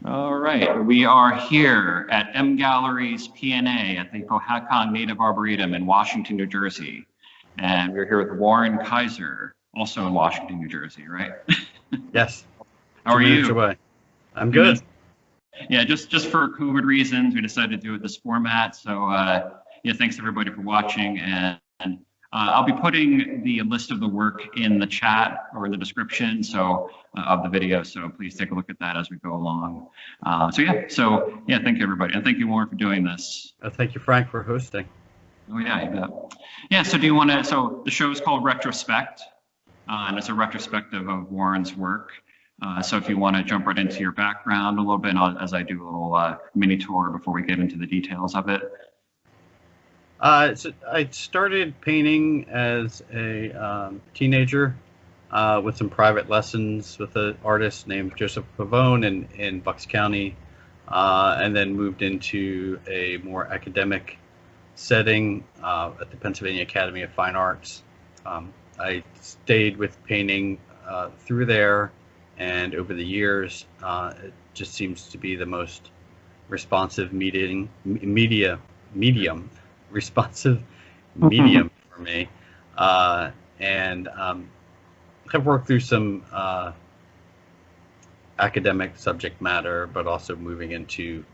All right, we are here at Galleries PNA at the Cohacon Native Arboretum in Washington, New Jersey. And we're here with Warren Kaiser, also in Washington, New Jersey, right? Yes. How are 2 minutes you? away. I'm good. Yeah, just for COVID reasons, we decided to do it this format. So yeah, thanks everybody for watching. And I'll be putting the list of the work in the chat or in the description of the video. So please take a look at that as we go along. So yeah, thank you everybody. And thank you, Warren, for doing this. Thank you, Frank, for hosting. Oh yeah, you bet. Yeah, so do you want to, so the show is called Ret-ro-spect, and it's a retrospective of Warren's work. So if you want to jump right into your background a little bit as I do a little mini tour before we get into the details of it. So I started painting as a teenager with some private lessons with an artist named Joseph Pavone in Bucks County, and then moved into a more academic setting at the Pennsylvania Academy of Fine Arts. I stayed with painting through there, and over the years, it just seems to be the most responsive medium for me, and I've worked through some academic subject matter, but also moving into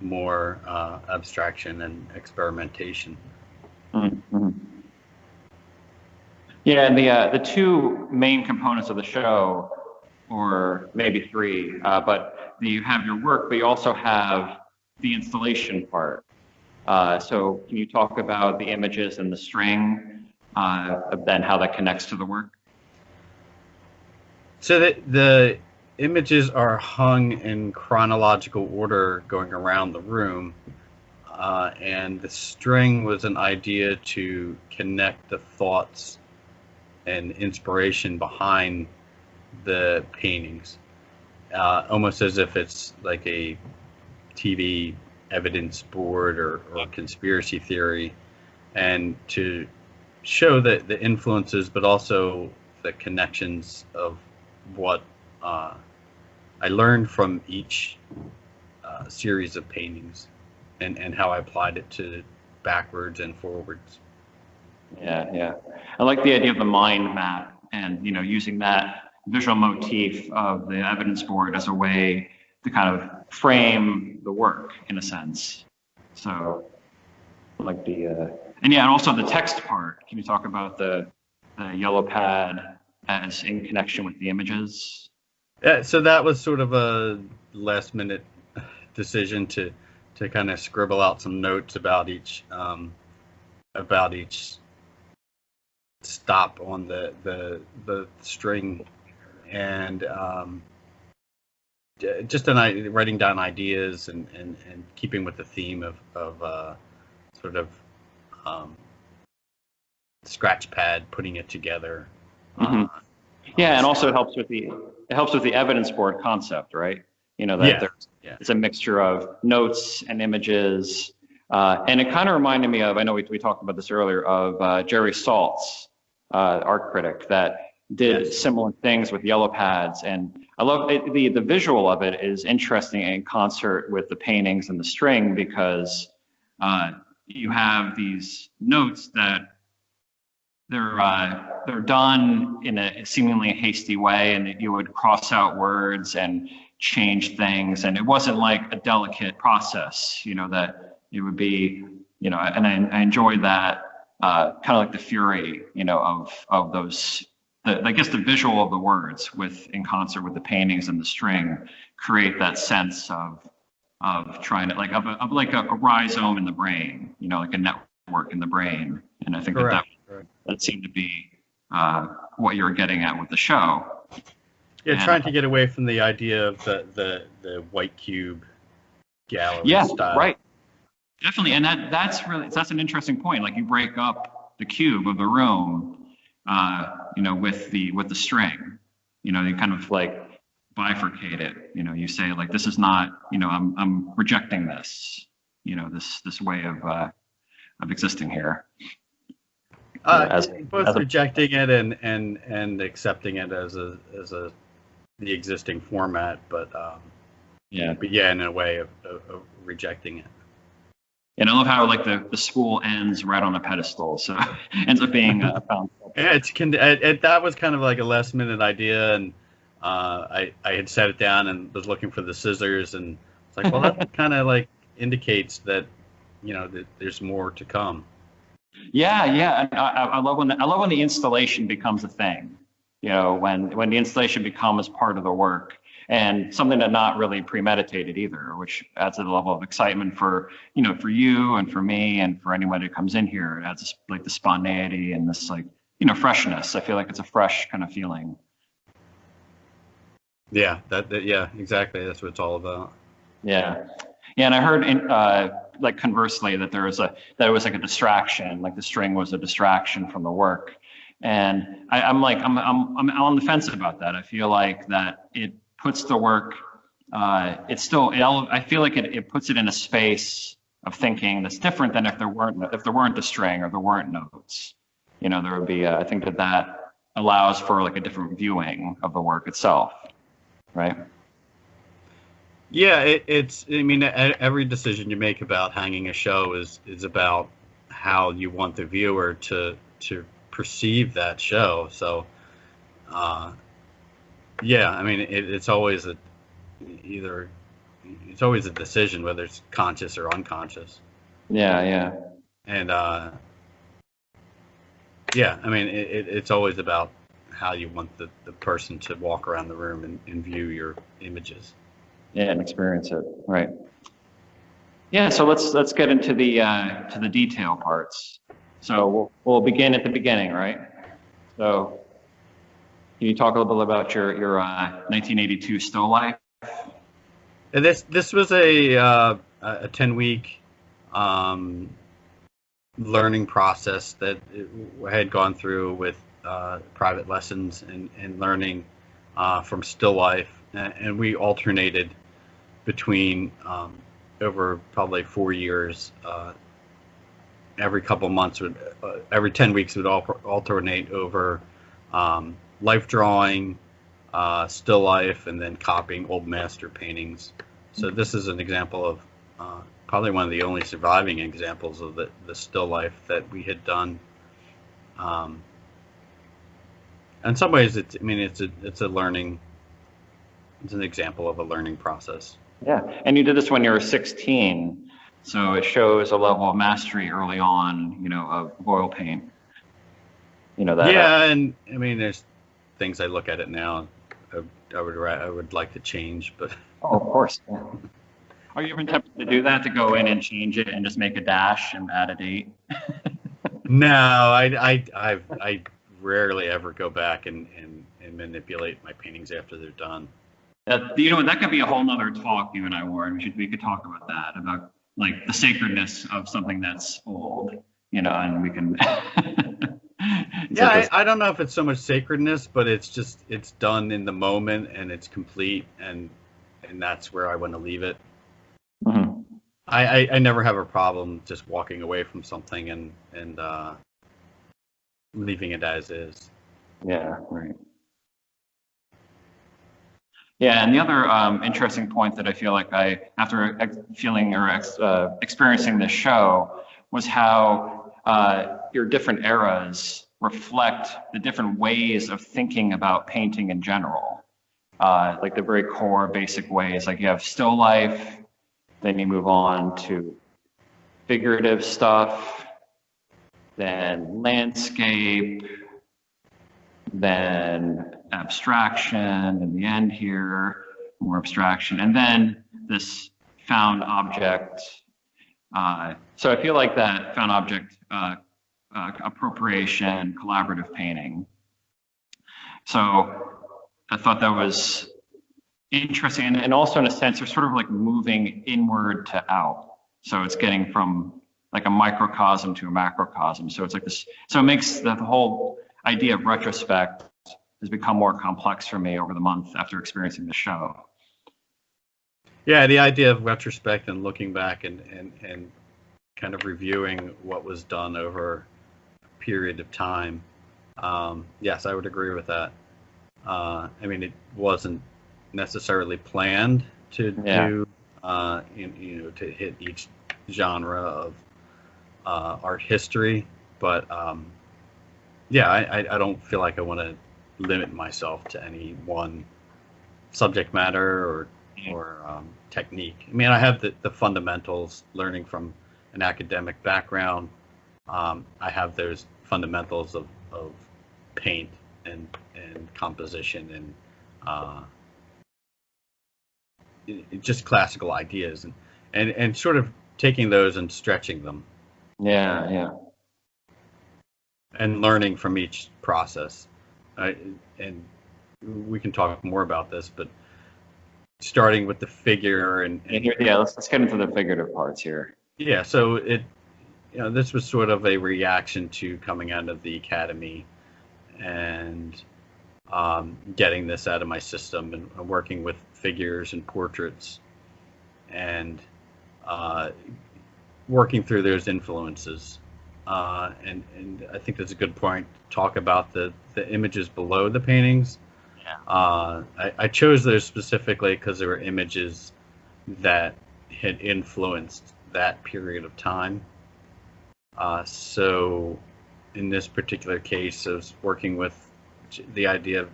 more abstraction and experimentation. Mm-hmm. Yeah, and the two main components of the show, or maybe three, but you have your work, but you also have the installation part. So can you talk about the images and the string, then how that connects to the work? So the images are hung in chronological order going around the room, and the string was an idea to connect the thoughts and inspiration behind the paintings, almost as if it's like a TV evidence board or conspiracy theory, and to show the influences, but also the connections of what I learned from each series of paintings, and how I applied it to backwards and forwards. Yeah. I like the idea of the mind map, and using that visual motif of the evidence board as a way to kind of frame the work in a sense. So like and also the text part. Can you talk about the yellow pad as in connection with the images? Yeah, so that was sort of a last minute decision to kind of scribble out some notes about each stop on the string, and just writing down ideas and keeping with the theme of sort of scratch pad, putting it together. Mm-hmm. Yeah, and also it helps with the evidence board concept, right? It's a mixture of notes and images, and it kind of reminded me of, I know we talked about this earlier, of Jerry Saltz, art critic, that did similar things with yellow pads. And I love the visual of it is interesting in concert with the paintings and the string, because you have these notes that they're done in a seemingly hasty way, and you would cross out words and change things, and it wasn't like a delicate process, that it would be, and I enjoyed that kind of like the fury, of those. I guess the visual of the words in concert with the paintings and the string create that sense of trying to of like a rhizome in the brain, like a network in the brain, and I think that seemed to be what you were getting at with the show. Yeah, trying to get away from the idea of the white cube gallery style. Right. Definitely, and that's an interesting point. Like, you break up the cube of the room, with the string. You kind of like bifurcate it. You say like, this is not. I'm rejecting this. This way of existing here. Both rejecting it and accepting it as the existing format, but Yeah. But yeah, in a way of rejecting it. And I love how like the school ends right on a pedestal, so ends up being found. Yeah, that was kind of like a last minute idea, and I had set it down and was looking for the scissors, and it's like, well, that kind of like indicates that that there's more to come. Yeah, yeah. And I love when the installation becomes a thing. When the installation becomes part of the work, and something that not really premeditated either, which adds a level of excitement for for you and for me and for anyone who comes in here. It adds this, like the spontaneity and this like freshness. I feel like it's a fresh kind of feeling. Yeah, yeah, exactly. That's what it's all about. Yeah. Yeah, and I heard like conversely that it was like a distraction, like the string was a distraction from the work, and I'm like I'm on the fence about that. I feel like that it puts the work, I feel like it puts it in a space of thinking that's different than if there weren't a string or there weren't notes. There would be I think that allows for like a different viewing of the work itself, right? Yeah, it's. I mean, every decision you make about hanging a show is about how you want the viewer to perceive that show. So, yeah, I mean, it's always either it's always a decision whether it's conscious or unconscious. Yeah, yeah. And yeah, I mean, it's always about how you want the person to walk around the room and view your images. Yeah, and experience it, right? Yeah, so let's get into the to the detail parts. So we'll begin at the beginning, right? So can you talk a little bit about your 1982 still life? And this was a 10-week learning process that I had gone through with private lessons and learning from still life, and we alternated between over probably 4 years. Every couple months every 10 weeks would alternate over life drawing, still life, and then copying old master paintings. So this is an example of probably one of the only surviving examples of the still life that we had done. In some ways, it's a learning. It's an example of a learning process. Yeah, and you did this when you were 16, so it shows a level of mastery early on, of oil paint. That. Yeah, and I mean, there's things I look at it now. I would like to change, but. Oh, of course. Yeah. Are you ever tempted to do that, to go in and change it and just make a dash and add a date? No, I rarely ever go back and manipulate my paintings after they're done. That could be a whole nother talk, you and I, Warren. We could talk about that, about like the sacredness of something that's old, and we can. Yeah, I don't know if it's so much sacredness, but it's done in the moment and it's complete, and that's where I want to leave it. Mm-hmm. I never have a problem just walking away from something and leaving it as is. Yeah, right. Yeah, and the other interesting point that I feel like after feeling or experiencing this show, was how your different eras reflect the different ways of thinking about painting in general. Like the very core basic ways, like you have still life, then you move on to figurative stuff, then landscape, then abstraction in the end here, more abstraction, and then this found object. So I feel like that found object appropriation, collaborative painting. So I thought that was interesting, and also in a sense, they're sort of like moving inward to out. So it's getting from like a microcosm to a macrocosm. So it's like this. So it makes the whole idea of retrospect has become more complex for me over the month after experiencing the show. Yeah, the idea of retrospect and looking back and kind of reviewing what was done over a period of time. Yes, I would agree with that. I mean, it wasn't necessarily planned to do, to hit each genre of art history. But I don't feel like I want to limit myself to any one subject matter or technique. I mean, I have the fundamentals, learning from an academic background. I have those fundamentals of paint and composition and just classical ideas and sort of taking those and stretching them. Yeah. And learning from each process. And we can talk more about this, but starting with the figure and let's get into the figurative parts here. Yeah, so this was sort of a reaction to coming out of the academy and getting this out of my system and working with figures and portraits and working through those influences. And I think that's a good point to talk about the images below the paintings. Yeah. I chose those specifically because they were images that had influenced that period of time. So in this particular case, I was working with the idea of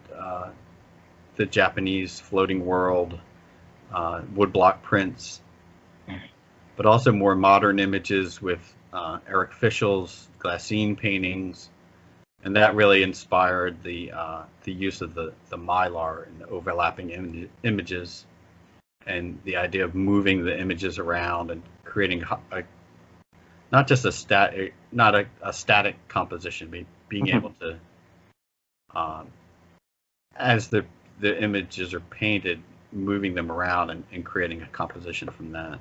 the Japanese floating world, woodblock prints, but also more modern images with Eric Fischl's glassine paintings, and that really inspired the use of the mylar and the overlapping images, and the idea of moving the images around and creating not just a static composition, but being able to, as the images are painted, moving them around and creating a composition from that.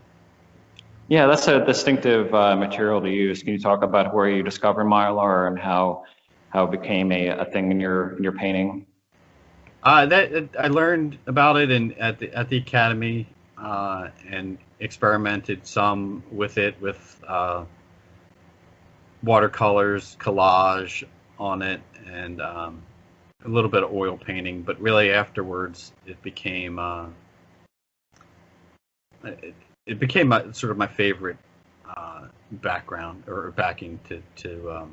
Yeah, that's a distinctive material to use. Can you talk about where you discovered mylar and how it became a thing in your painting? I learned about it at the academy and experimented some with it with watercolors, collage on it, and a little bit of oil painting. But really, afterwards, it became sort of my favorite background or backing to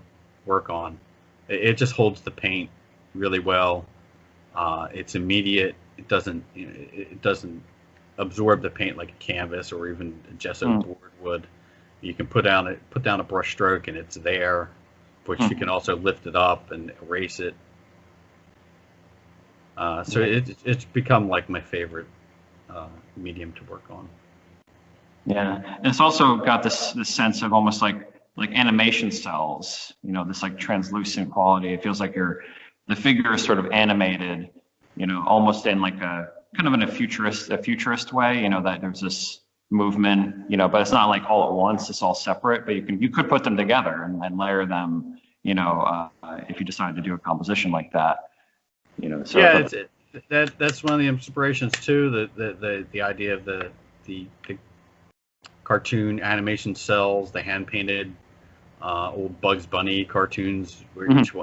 work on. It just holds the paint really well. It's immediate. It doesn't absorb the paint like a canvas or even a gesso board would. You can put down a brush stroke and it's there, but you can also lift it up and erase it. So it's become like my favorite medium to work on. Yeah, and it's also got this sense of almost like animation cells. This like translucent quality. It feels like the figure is sort of animated. Almost in like a kind of in a futurist way. That there's this movement. But it's not like all at once. It's all separate. But you could put them together and layer them. If you decide to do a composition like that. So yeah, that's one of the inspirations too. The idea of the cartoon animation cells, the hand painted old Bugs Bunny cartoons where each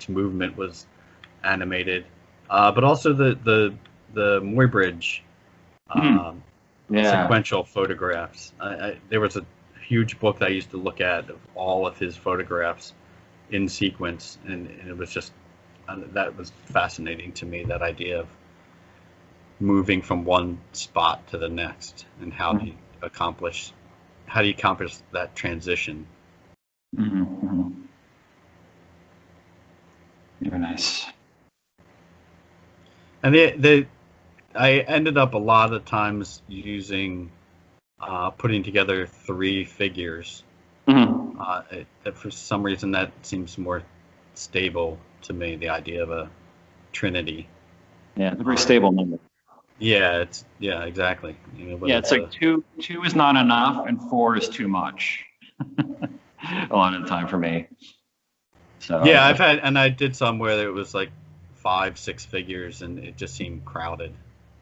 movement was animated, but also the Muybridge sequential photographs. There was a huge book that I used to look at of all of his photographs in sequence, and it was just that was fascinating to me, that idea of moving from one spot to the next and how do you accomplish that transition. Very nice. And I ended up a lot of times using putting together three figures. For some reason that seems more stable to me, the idea of a trinity. Yeah, it's a very stable number. Yeah, exactly. It's like two is not enough and 4 is too much. A lot of the time for me. So yeah, I did some where it was like 5-6 figures and it just seemed crowded.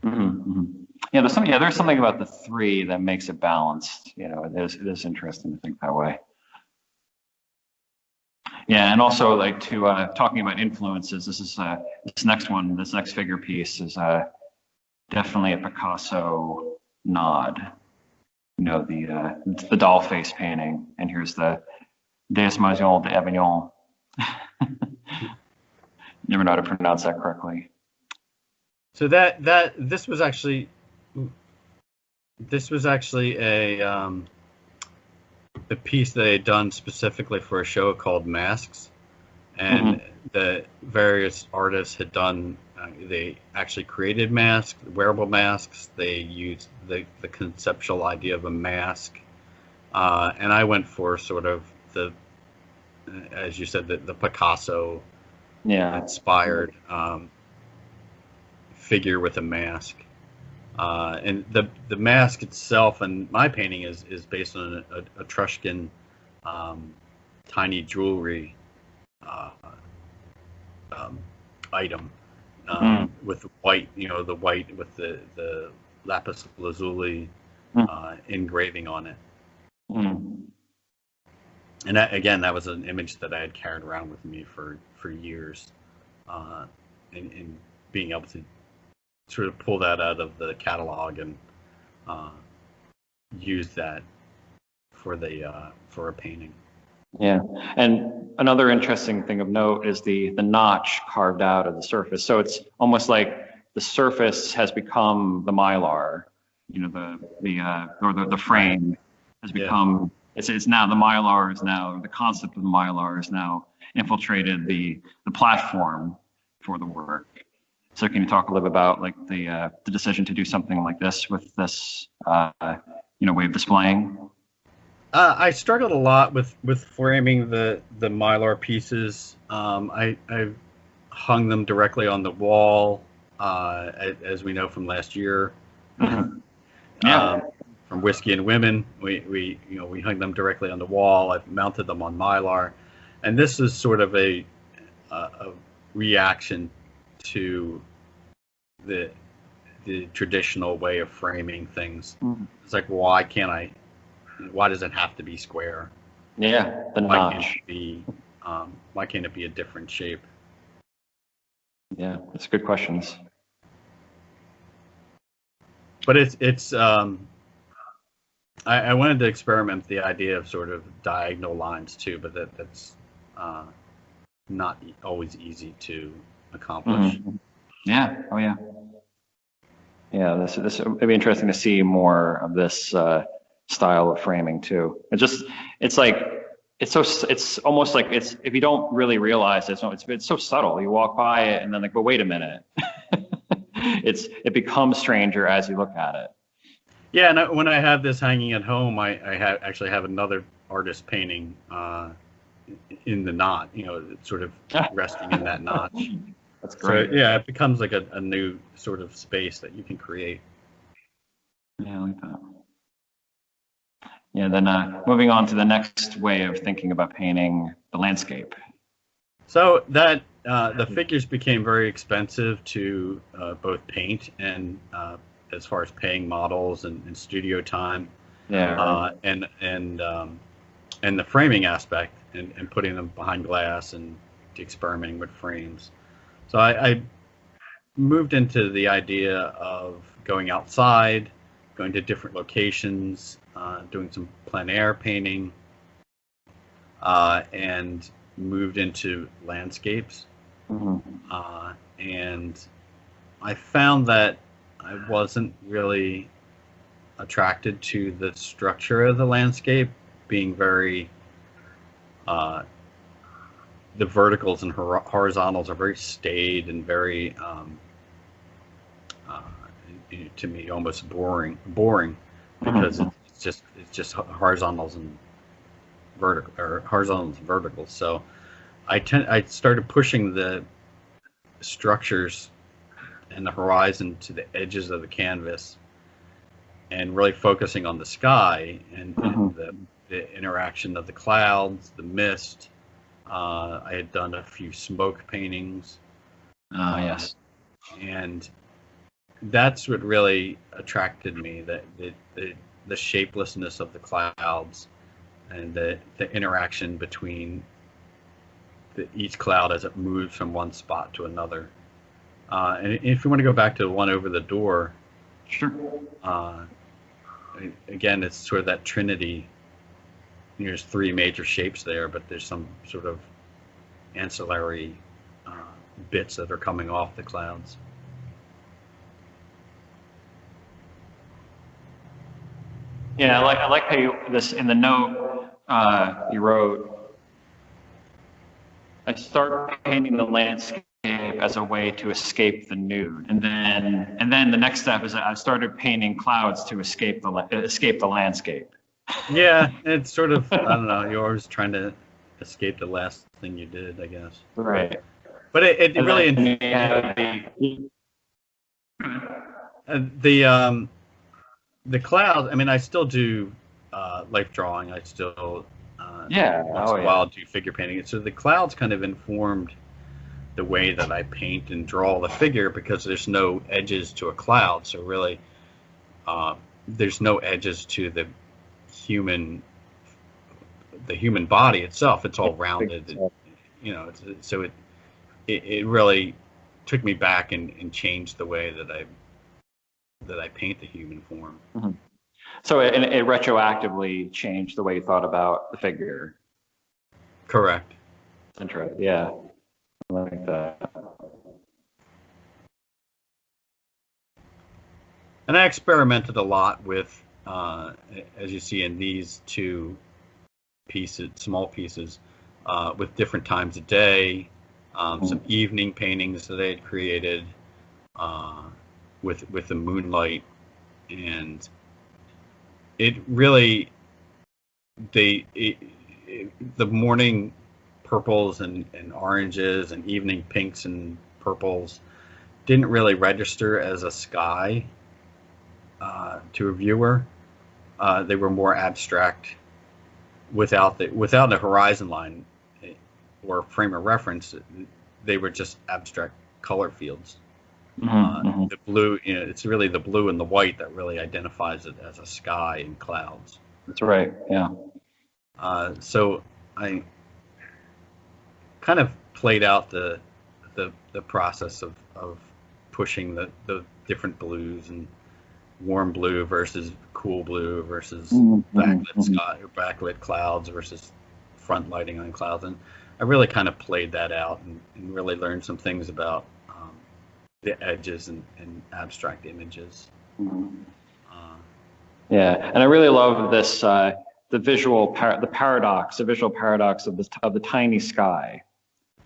Yeah, there's something about the 3 that makes it balanced. It is interesting to think that way. Yeah, and also like talking about influences. This next figure piece is definitely a Picasso nod. You know, the doll face painting, and here's the Desmaisons d'Avignon. Never know how to pronounce that correctly. So this was actually a the piece that they had done specifically for a show called Masks, and the various artists had done. They actually created masks, wearable masks. They used the conceptual idea of a mask, and I went for sort of the, as you said, the Picasso inspired figure with a mask. And the mask itself, and my painting is based on a Etruscan tiny jewelry item with white, the white with the lapis lazuli engraving on it. And that was an image that I had carried around with me for years, and being able to sort of pull that out of the catalog and use that for a painting. Yeah, and another interesting thing of note is the notch carved out of the surface. So it's almost like the surface has become the mylar. The frame has become. It's now the mylar is now the concept of the mylar is now infiltrated the platform for the work. So can you talk a little bit about like the decision to do something like this with this way of displaying? I struggled a lot with framing the mylar pieces. I hung them directly on the wall, as we know from last year. From Whiskey and Women, we hung them directly on the wall. I've mounted them on mylar, and this is sort of a reaction to the traditional way of framing things. It's like, why does it have to be square? Yeah, the notch. Why can't it be a different shape? Yeah, that's good questions. But it's I wanted to experiment with the idea of sort of diagonal lines too, but that's not always easy to accomplish. Yeah. Oh yeah. Yeah. This it'd be interesting to see more of this style of framing too. It's almost like if you don't really realize it's so subtle. You walk by it and then like, but wait a minute. It becomes stranger as you look at it. Yeah, and when I have this hanging at home, I actually have another artist painting in the knot, sort of resting in that notch. That's great. So yeah, it becomes like a new sort of space that you can create. Yeah, I like that. Yeah, then moving on to the next way of thinking about painting, the landscape. So that the figures became very expensive to both paint and as far as paying models and studio time. Yeah. And the framing aspect and putting them behind glass and experimenting with frames. So I moved into the idea of going outside, going to different locations, doing some plein air painting, and moved into landscapes. And I found that I wasn't really attracted to the structure of the landscape, being very the verticals and horizontals are very staid and very to me almost boring because it's just horizontals and verticals. So I started pushing the structures and the horizon to the edges of the canvas and really focusing on the sky and the interaction of the clouds, the mist. I had done a few smoke paintings. Yes. And that's what really attracted me, the shapelessness of the clouds and the interaction between each cloud as it moves from one spot to another. And if you want to go back to the one over the door, Sure. Uh, Again, it's sort of that trinity. There's three major shapes there, but there's some sort of ancillary bits that are coming off the clouds. Yeah, I like how this in the note you wrote. I start painting the landscape as a way to escape the nude, and then the next step is I started painting clouds to escape the landscape. Yeah, it's sort of, I don't know, you're always trying to escape the last thing you did, I guess. Right. But it really the clouds. I mean, I still do life drawing. I still once in a while do figure painting. So the clouds kind of informed the way that I paint and draw the figure, because there's no edges to a cloud. So really, there's no edges to the human body itself. It's all rounded. You know, so it really took me back and changed the way that I paint the human form. Mm-hmm. So it retroactively changed the way you thought about the figure. Correct. Interesting. Yeah, I like that. And I experimented a lot with, as you see in these two pieces, small pieces, with different times of day, some evening paintings that I had created with the moonlight, and it really the morning purples and oranges and evening pinks and purples didn't really register as a sky to a viewer. They were more abstract without a horizon line or frame of reference. They were just abstract color fields. The blue, it's really the blue and the white that really identifies it as a sky and clouds. That's right. Yeah. So I kind of played out the process of pushing the different blues, and warm blue versus cool blue versus backlit sky or backlit clouds versus front lighting on clouds. And I really kind of played that out and really learned some things about the edges and abstract images. Yeah, and I really love this the visual paradox of the tiny sky.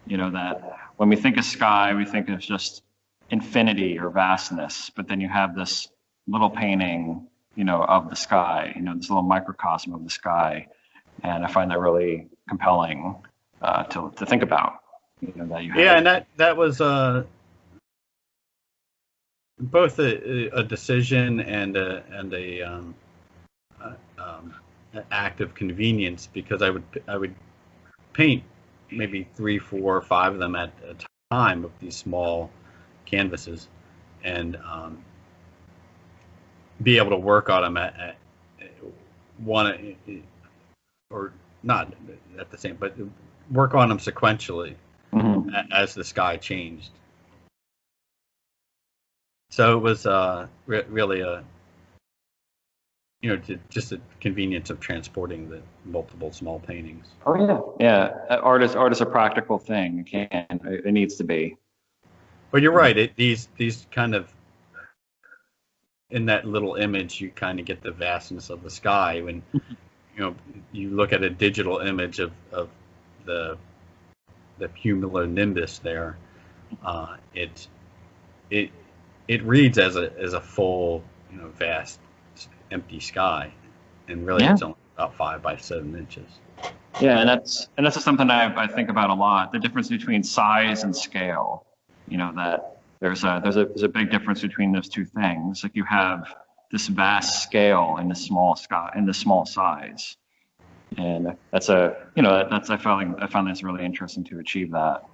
You know, that when we think of sky, we think of just infinity or vastness, but then you have this little painting, you know, of the sky, you know, this little microcosm of the sky, and I find that really compelling to think about. You know, that you have. Yeah, and that was both a decision and an act of convenience, because I would paint maybe 3, 4, or 5 of them at a time of these small canvases, and be able to work on them at one, or not at the same, but work on them sequentially as the sky changed. So it was really just a convenience of transporting the multiple small paintings. Oh yeah. Art is a practical thing. It needs to be. But you're right. These kind of, in that little image, you kind of get the vastness of the sky. When you look at a digital image of the cumulonimbus there, it reads as a full, vast, empty sky, and really it's only about 5 by 7 inches. Yeah, and that's something I think about a lot. The difference between size and scale. You know, that there's a big difference between those two things. Like, you have this vast scale in the small sky, in the small size, and I found that's really interesting to achieve that.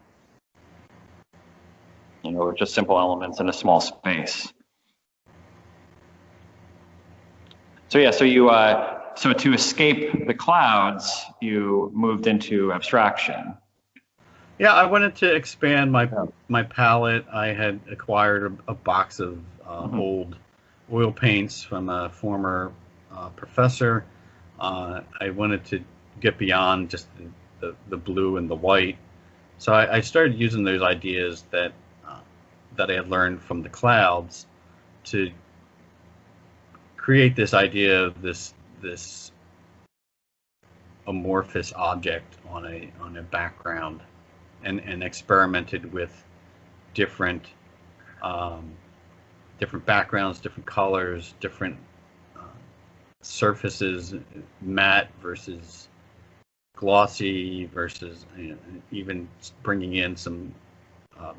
You know, just simple elements in a small space. So yeah, so to escape the clouds, you moved into abstraction. Yeah, I wanted to expand my palette. I had acquired a box of old oil paints from a former professor. I wanted to get beyond just the blue and the white. So I started using those ideas that I had learned from the clouds to create this idea of this amorphous object on a background, and experimented with different different backgrounds, different colors, different surfaces, matte versus glossy versus, even bringing in some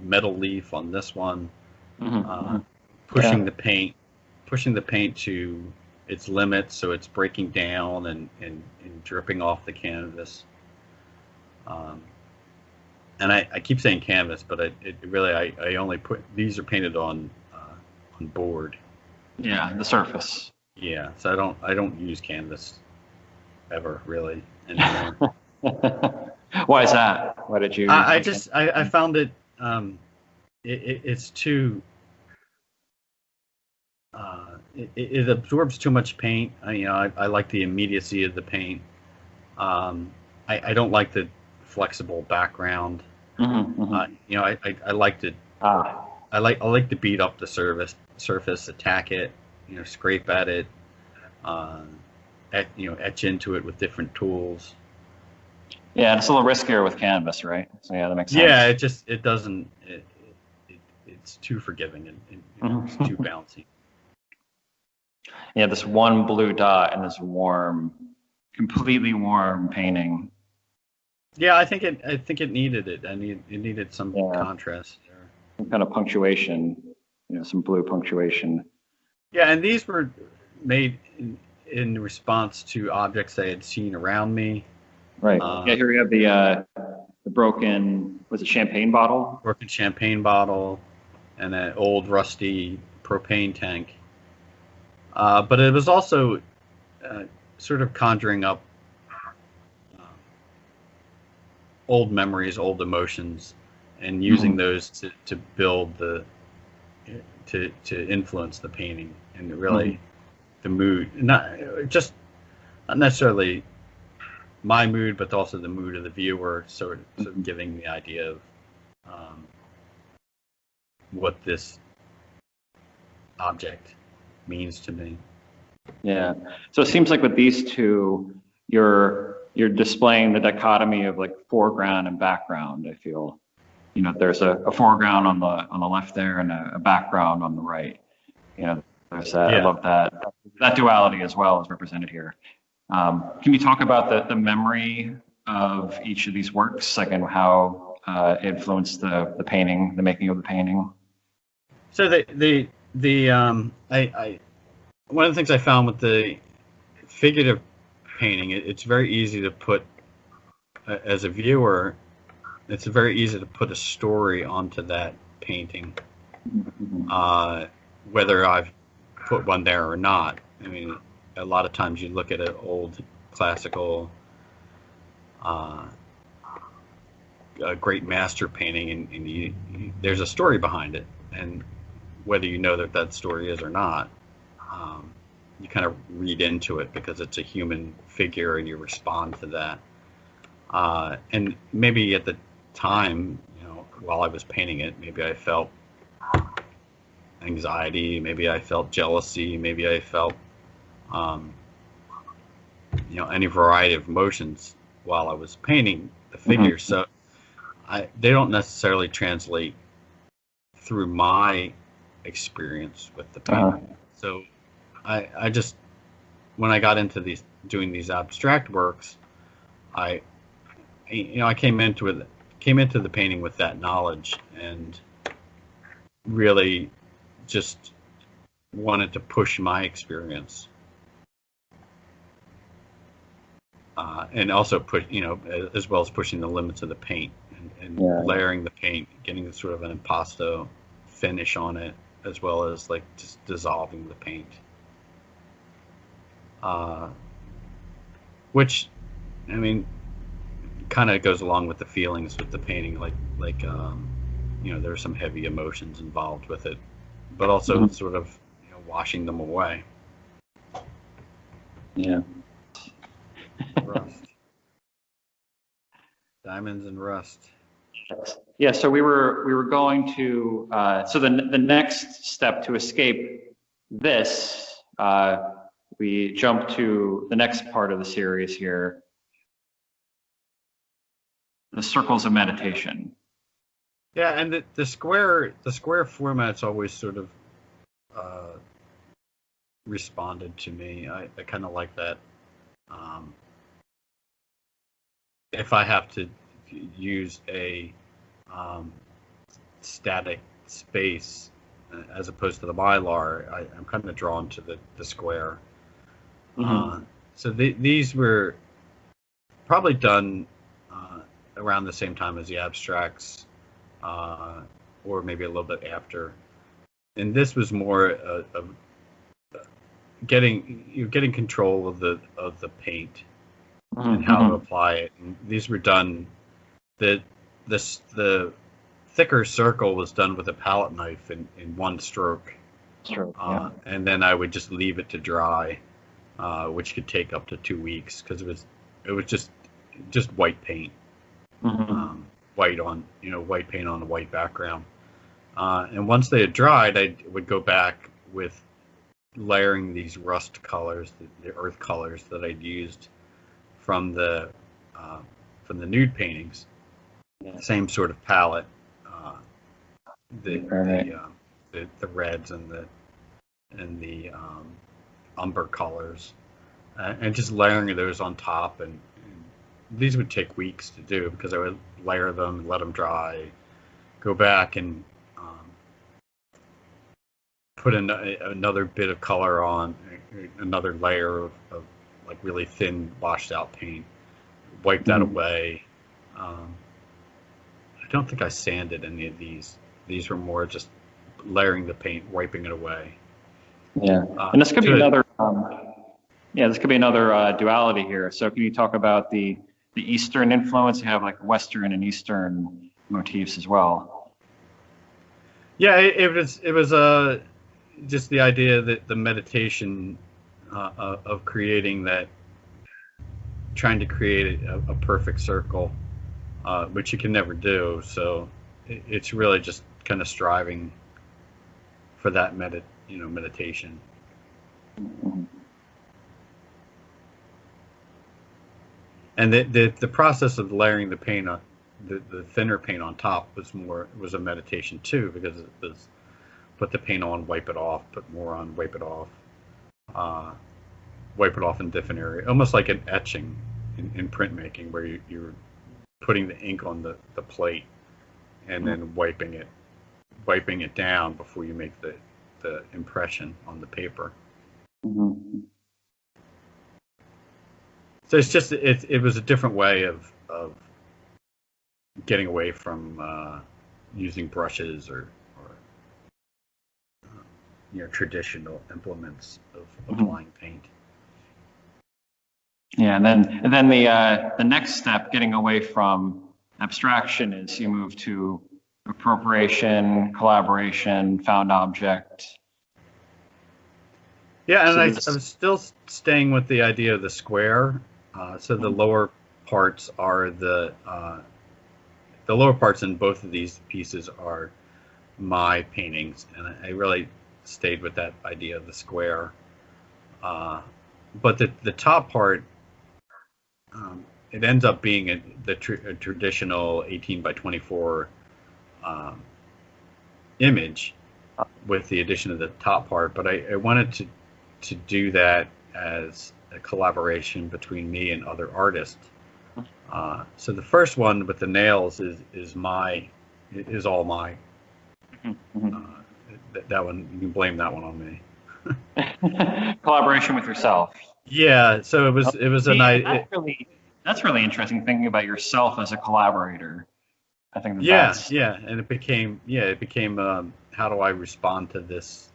metal leaf on this one, Mm-hmm. pushing Yeah. the paint to its limits, so it's breaking down and dripping off the canvas. Um, and I keep saying canvas, but I only put these are painted on board. Yeah, the surface. Yeah, so I don't use canvas ever really anymore. Why is that? Why did you use I something? just I found it's too it absorbs too much paint. I like the immediacy of the paint. I don't like the flexible background. Mm-hmm, mm-hmm. I like to Ah, I like to beat up the surface, attack it, scrape at it, uh, etch into it with different tools. yeah, it's a little riskier with canvas, right? So yeah, that makes Yeah, sense. it doesn't it's too forgiving, and it's too Mhm. bouncy. Yeah, this one blue dot and this warm, completely warm painting. Yeah, I think it needed it. It needed some Yeah, contrast there. some kind of punctuation, some blue punctuation. Yeah, and these were made in response to objects I had seen around me. Right. Yeah, Uh, here we have the broken, was it champagne bottle? Broken champagne bottle and an old rusty propane tank. But it was also uh, sort of conjuring up uh, old memories, old emotions, and using Hmm. those to build to influence the painting, and Hmm. really the mood, not necessarily my mood, but also the mood of the viewer, sort of giving the idea of um, what this object means to me. Yeah. So it seems like with these two, you're displaying the dichotomy of like foreground and background. I feel, there's a foreground on the left there and a background on the right. There's that. I Yeah. love that duality as well is represented here. Can you talk about the memory of each of these works, like and how it influenced the painting, the making of the painting? So the I one of the things I found with the figurative painting, it's very easy to put as a viewer. It's very easy to put a story onto that painting, Mhm. uh, whether I've put one there or not. I mean, a lot of times you look at an old classical, uh, a great master painting, and there's a story behind it, and whether you know that story is or not, um, you kind of read into it because it's a human figure, and you respond to that. And maybe at the time, while I was painting it, maybe I felt anxiety, maybe I felt jealousy, maybe I felt, um, any variety of emotions while I was painting the figure. Mhm. So they don't necessarily translate through my experience with the Uh-huh. painting. So I just, when I got into doing these abstract works, I I came into the painting with that knowledge, and really just wanted to push my experience, and also put, as well as pushing the limits of the paint, and Yeah. layering the paint, getting sort of an impasto finish on it, as well as like just dissolving the paint, uh, which, I mean, kind of goes along with the feelings with the painting, there's some heavy emotions involved with it, but also Mhm. sort of, washing them away. Yeah. Rust. Diamonds and rust. Yeah, so we were going to so the next step to escape this, we jump to the next part of the series here, the circles of meditation. Yeah, and the square format's always sort of responded to me. I kind of like that. If I have to use a static space as opposed to the Mylar, I'm kind of drawn to the square. So these were probably done around the same time as the abstracts, or maybe a little bit after. And this was more of getting control of the paint and how to apply it. And these were done. The thicker circle was done with a palette knife in one stroke. Yeah. And then I would just leave it to dry, which could take up to 2 weeks because it was just white paint, white paint on a white background. And once they had dried, I would go back with layering these rust colors, the earth colors that I'd used from the nude paintings. Yeah. Same sort of palette, the reds and the umber colors, and just layering those on top. And these would take weeks to do because I would layer them and let them dry, go back and put in another bit of color on, another layer of like really thin washed out paint, wipe that away. I don't think I sanded any of these. These were more just layering the paint, wiping it away. Yeah, and this could be another. This could be another duality here. So, can you talk about the Eastern influence? You have like Western and Eastern motifs as well. Yeah, it was just the idea that the meditation of creating that, trying to create a perfect circle, which you can never do. So it's really just kind of striving for that meditation. And the process of layering the paint on the thinner paint on top was a meditation too, because it was put the paint on, wipe it off, put more on, wipe it off in different areas, almost like an etching in printmaking, where you're putting the ink on the plate and then wiping it down before you make the impression on the paper. So it's just it was a different way of getting away from using brushes or traditional implements of applying paint. Yeah, and then the next step, getting away from abstraction, is you move to appropriation, collaboration, found object. Yeah, and I'm still staying with the idea of the square. So the lower parts are the lower parts in both of these pieces are my paintings, and I really stayed with that idea of the square. But the top part, it ends up being a traditional 18 by 24 image with the addition of the top part. But I wanted to do that as a collaboration between me and other artists. So the first one with the nails is all mine. That one, you can blame that one on me. Collaboration with yourself. Yeah, so it was a night. That's really interesting, thinking about yourself as a collaborator. I think and it became how do I respond to this?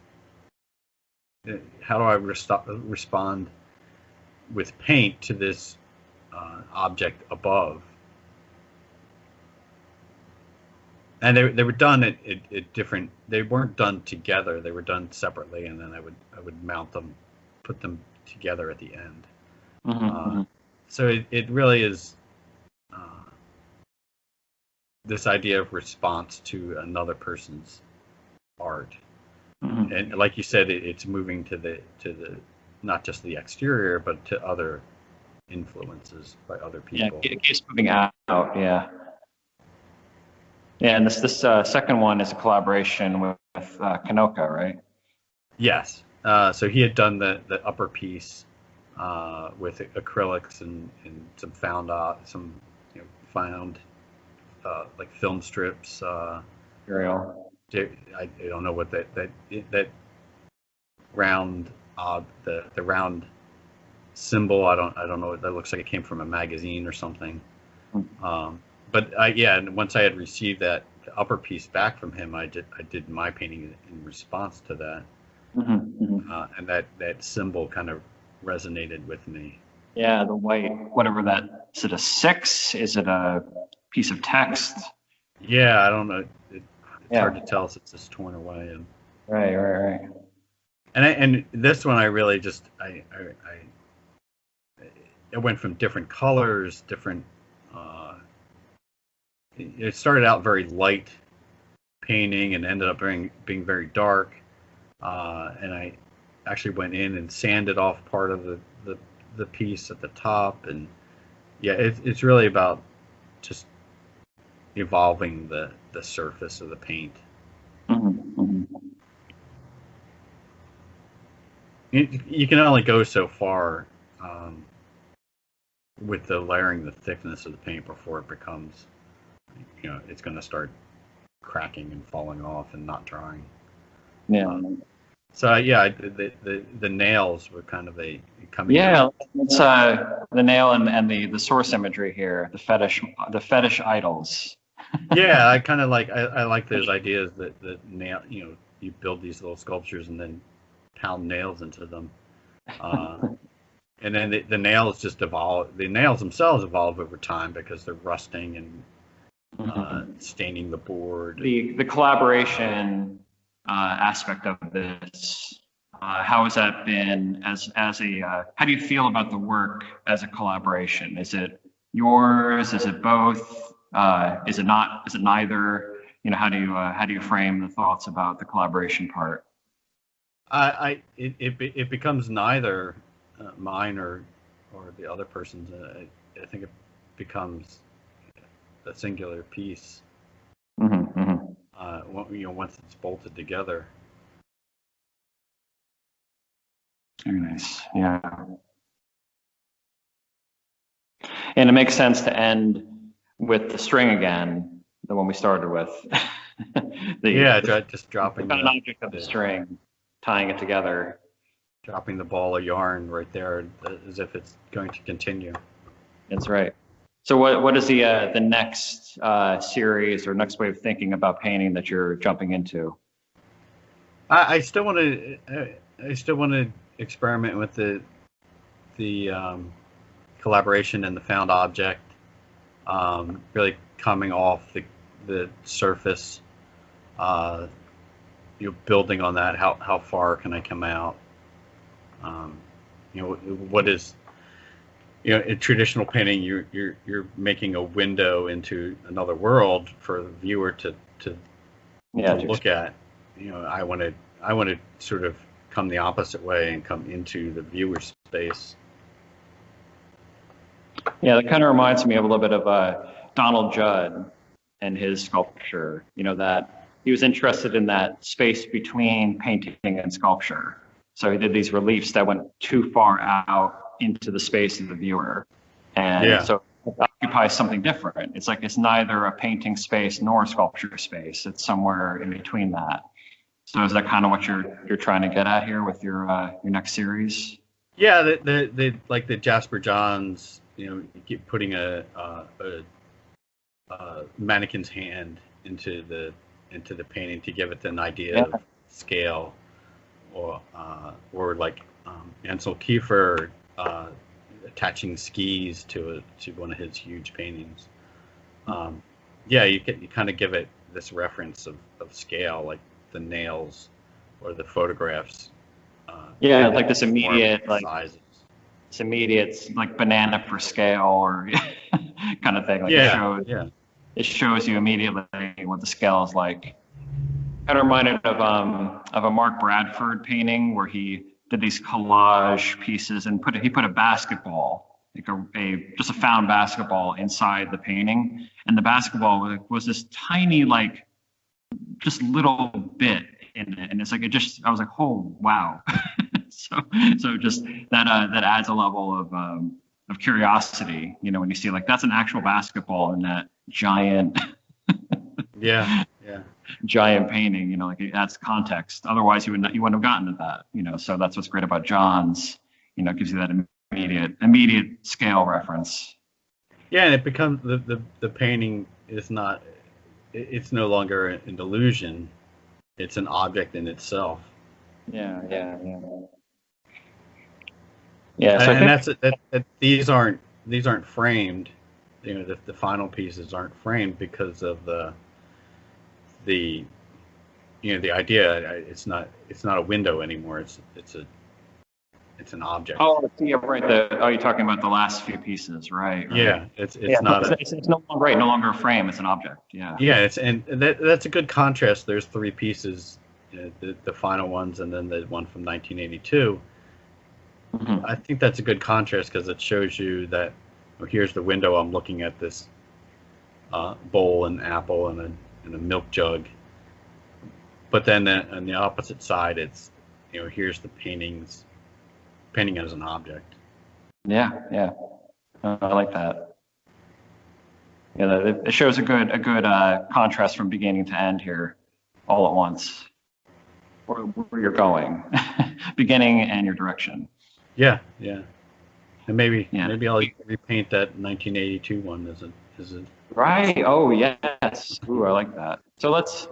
How do I respond with paint to this object above? And they were done at different. They weren't done together. They were done separately, and then I would mount them, put them together at the end. Mm-hmm. So it really is this idea of response to another person's art, Mm-hmm. and like you said, it's moving to the not just the exterior, but to other influences by other people. Yeah, it keeps moving out. Yeah. Yeah, and this second one is a collaboration with Kanoka, right? Yes. So he had done the upper piece with acrylics and some found like film strips. Material. I don't know what that round the round symbol. I don't know. That looks like it came from a magazine or something. But and once I had received that upper piece back from him, I did my painting in response to that. Mm-hmm. And that symbol kind of resonated with me. Yeah, the white, whatever that, is it a 6? Is it a piece of text? Yeah, I don't know. It's hard to tell since it's torn away. And Right. and this one I really just it went from different colors, different. It started out very light painting and ended up being very dark. And I actually went in and sanded off part of the piece at the top, and it's really about just evolving the surface of the paint. Mm-hmm. You can only go so far with the layering, the thickness of the paint before it becomes, it's going to start cracking and falling off and not drying. Yeah. So the nails were kind of a coming. Yeah, it's the nail and the source imagery here, the fetish idols. Yeah, I kind of like I like those ideas that nail, you build these little sculptures and then pound nails into them, and then the nails just evolve. The nails themselves evolve over time because they're rusting and staining the board. The collaboration aspect of this, how has that been as a how do you feel about the work as a collaboration? Is it yours? Is it both? Is it not? Is it neither? How do you frame the thoughts about the collaboration part? It becomes neither mine or the other person's. I think it becomes a singular piece. Once it's bolted together. Very nice. Yeah. And it makes sense to end with the string again, the one we started with. Just dropping the object of the string, tying it together. Dropping the ball of yarn right there as if it's going to continue. That's right. So what is the next series or next way of thinking about painting that you're jumping into? I still want to experiment with the collaboration and the found object. Really coming off the surface. Building on that. How far can I come out? What is in traditional painting, you're making a window into another world for the viewer to look at. I want to sort of come the opposite way and come into the viewer's space. Yeah, that kind of reminds me of a little bit of Donald Judd and his sculpture. That he was interested in that space between painting and sculpture. So he did these reliefs that went too far out into the space of the viewer. And so it occupies something different. It's like it's neither a painting space nor a sculpture space. It's somewhere in between that. So is that kind of what you're trying to get at here with your next series? Yeah, the like the Jasper Johns, keep putting a mannequin's hand into the painting to give it an idea of scale, or like Ansel Kiefer attaching skis to one of his huge paintings. You kind of give it this reference of scale, like the nails or the photographs. Yeah, like this immediate, sizes. This immediate, like banana for scale or kind of thing. Like it shows you immediately what the scale is like. Kind of reminded of a Mark Bradford painting where he did these collage pieces and he put a basketball, like just a found basketball inside the painting, and the basketball was this tiny, like, just little bit in it, and it's like I was like, oh wow. so just that adds a level of curiosity, when you see like that's an actual basketball in that giant giant painting, like it adds context. Otherwise you wouldn't have gotten to that, so that's what's great about John's. It gives you that immediate scale reference. Yeah, and it becomes the painting is not, it's no longer an illusion, it's an object in itself. Yeah. So and these aren't framed. The final pieces aren't framed because of the idea. It's not a window anymore. It's an object. Oh, yeah, right. You're talking about the last few pieces, right? Yeah, it's not. It's no longer a frame. It's an object. Yeah. Yeah, and that's a good contrast. There's three pieces, the final ones, and then the one from 1982. Mm-hmm. I think that's a good contrast because it shows you that here's the window. I'm looking at this bowl and apple and a milk jug. But then on the opposite side, it's here's the painting as an object. Yeah. I like that. Yeah, it shows a good contrast from beginning to end here, all at once. Where you're going, beginning and your direction. Yeah. And maybe I'll repaint that 1982 one as a right. Oh yes. Ooh, I like that. So let's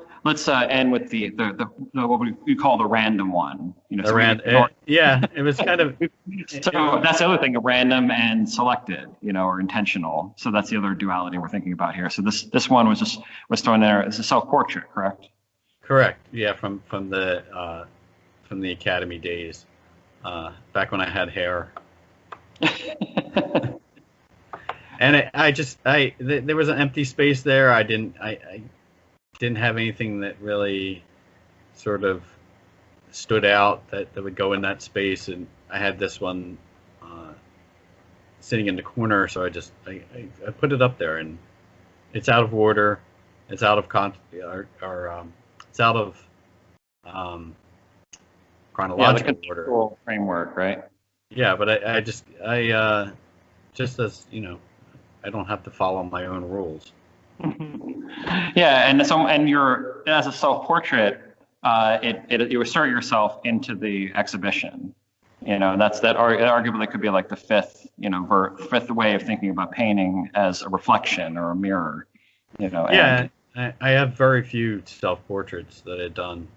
end with the what we call the random one. It was kind of. So that's the other thing, random and selected, or intentional. So that's the other duality we're thinking about here. So this one was thrown there as a self-portrait, correct? Correct. Yeah, from the academy days, back when I had hair. And there was an empty space there. I didn't have anything that really sort of stood out that would go in that space, and I had this one sitting in the corner, so I put it up there, and it's out of order, it's out of it's out of chronological order framework, right? Yeah, but I just as I don't have to follow my own rules. Yeah, and you're, as a self-portrait, you assert yourself into the exhibition. That's arguably could be like the fifth way of thinking about painting as a reflection or a mirror. Yeah, I have very few self-portraits that I've done,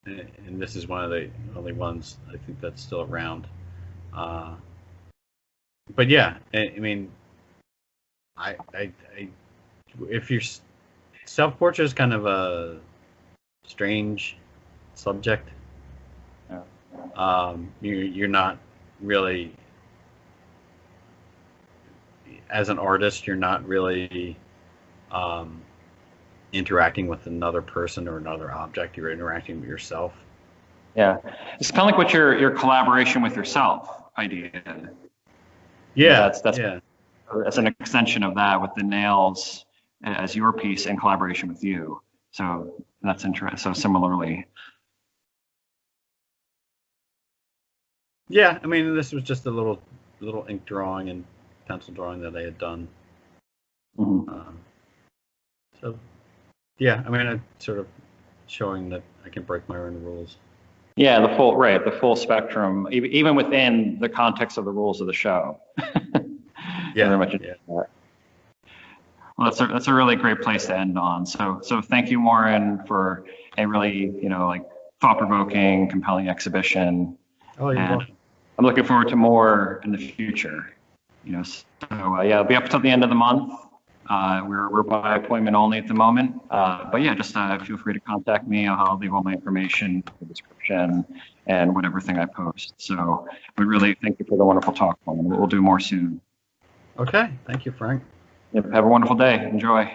and this is one of the only ones I think that's still around. But yeah, I mean, if your self-portrait is kind of a strange subject, you're not really, as an artist, you're not really interacting with another person or another object. You're interacting with yourself. Yeah, it's kind of like what your collaboration with yourself idea. Yeah, that's as an extension of that, with the nails as your piece in collaboration with you. So that's interesting. So similarly. Yeah, I mean, this was just a little ink drawing and pencil drawing that I had done. Mm-hmm. So, yeah, I mean, I'm sort of showing that I can break my own rules. Yeah, the full spectrum, even within the context of the rules of the show. Yeah, very much. Yeah. Well, that's a really great place to end on. So thank you, Warren, for a really thought-provoking, compelling exhibition. Oh, you're welcome. I'm looking forward to more in the future. So it'll be up until the end of the month. We're by appointment only at the moment. But yeah, just feel free to contact me. I'll leave all my information, the description, and whatever thing I post. So we really thank you for the wonderful talk, and we'll do more soon. Okay, thank you, Frank. Yep, have a wonderful day. Enjoy.